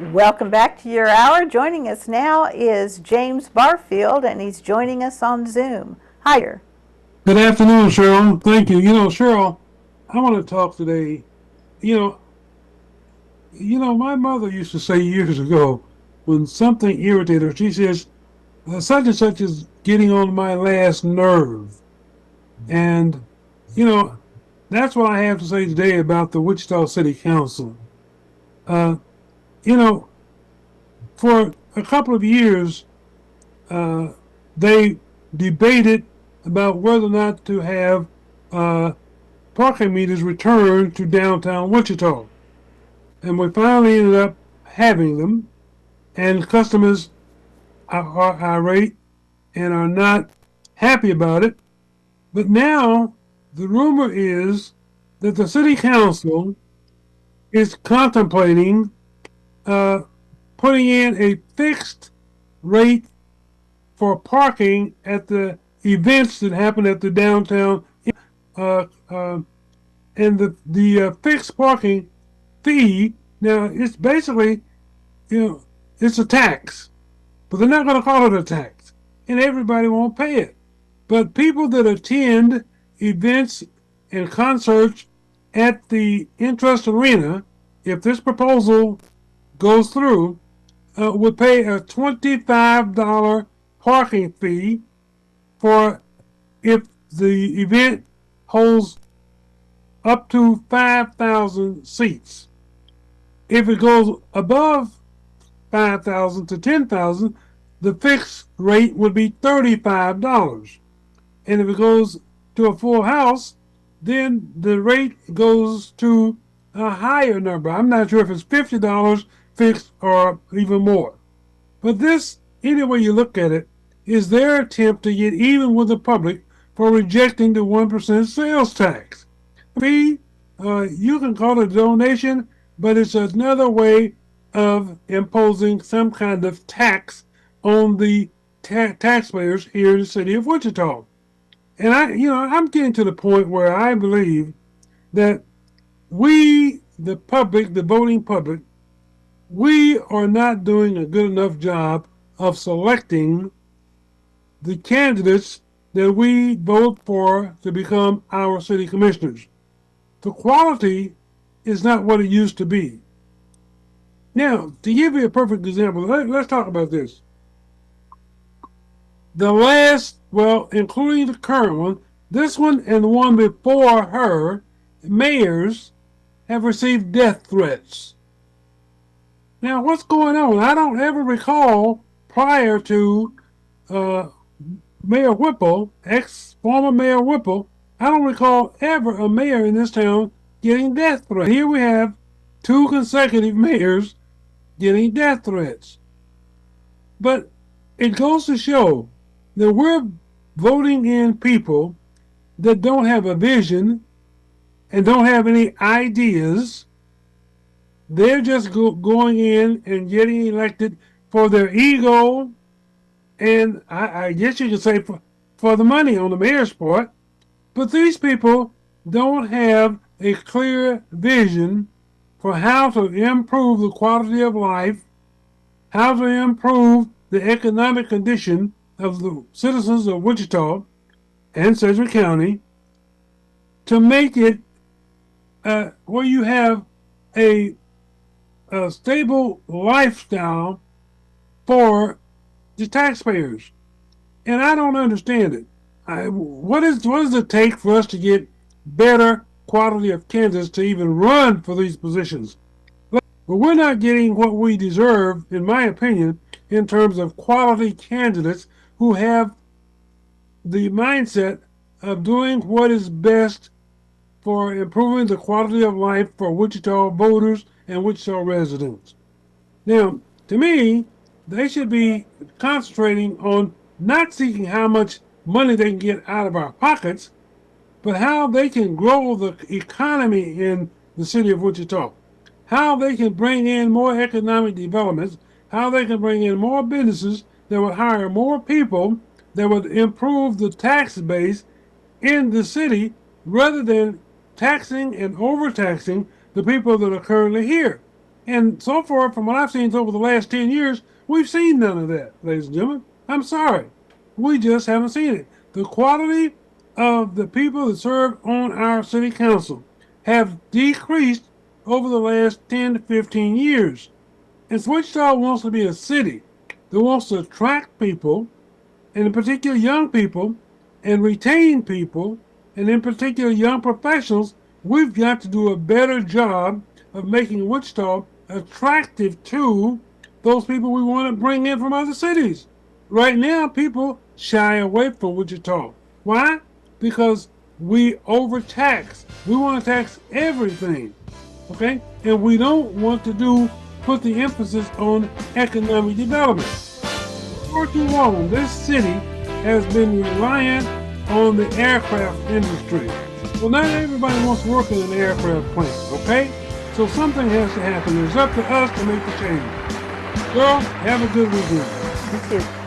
Welcome back to your hour. Joining us now is James Barfield, and he's joining us on Zoom. Hi. Good afternoon, Cheryl. Thank you. Cheryl, I want to talk today. You know, my mother used to say years ago when something irritated her, she says, such and such is getting on my last nerve. And, you know, that's what I have to say today about the Wichita City Council. Uh, you know, for a couple of years, uh, they debated about whether or not to have uh, parking meters returned to downtown Wichita. And we finally ended up having them, and customers are irate and are not happy about it. But now the rumor is that the city council is contemplating uh, putting in a fixed rate for parking at the events that happen at the downtown. Uh, uh, and the fixed parking fee, now it's basically, you know, it's a tax, but they're not going to call it a tax, and everybody won't pay it. But people that attend events and concerts at the Intrust Arena, if this proposal goes through, would pay a $25 parking fee for if the event holds up to 5,000 seats. If it goes above 5,000 to 10,000, the fixed rate would be $35. And if it goes to a full house, then the rate goes to a higher number. I'm not sure if it's $50 fixed or even more. But this, any way you look at it, is their attempt to get even with the public for rejecting the 1% sales tax. Fee, you can call it a donation, but it's another way of imposing some kind of tax on the taxpayers here in the city of Wichita. And I'm getting to the point where I believe that we, the public, the voting public, we are not doing a good enough job of selecting the candidates that we vote for to become our city commissioners. The quality is not what it used to be. Now, to give you a perfect example, let's talk about this. The last, well, including the current one, this one and the one before her, mayors have received death threats. Now, what's going on? I don't ever recall prior to uh, Mayor Whipple, ex-former Mayor Whipple, I don't recall ever a mayor in this town getting death threats. Here we have two consecutive mayors getting death threats. But it goes to show that we're voting in people that don't have a vision and don't have any ideas. They're just going in and getting elected for their ego, and I guess you could say for the money on the mayor's part. But these people don't have a clear vision for how to improve the quality of life, how to improve the economic condition of the citizens of Wichita and Sedgwick County, to make it where you have a, a stable lifestyle for the taxpayers. And I don't understand it. What does it take for us to get better quality of candidates to even run for these positions? But we're not getting what we deserve, in my opinion, in terms of quality candidates who have the mindset of doing what is best for improving the quality of life for Wichita voters and Wichita residents. Now, to me, they should be concentrating on not seeking how much money they can get out of our pockets, but how they can grow the economy in the city of Wichita, how they can bring in more economic developments, how they can bring in more businesses that would hire more people, that would improve the tax base in the city rather than taxing and overtaxing the people that are currently here. And so far, from what I've seen over the last 10 years, we've seen none of that, ladies and gentlemen. I'm sorry. We just haven't seen it. The quality of the people that serve on our city council have decreased over the last 10 to 15 years. And Wichita wants to be a city that wants to attract people, and in particular young people, and retain people, and in particular young professionals. We've got to do a better job of making Wichita attractive to those people we want to bring in from other cities. Right now, people shy away from Wichita. Why? Because we overtax. We want to tax everything. Okay? And we don't want to put the emphasis on economic development. For too long, this city has been reliant on the aircraft industry. Well, not everybody wants to work in an aircraft plant, okay? So something has to happen. It's up to us to make the change. Girl, have a good weekend. You too.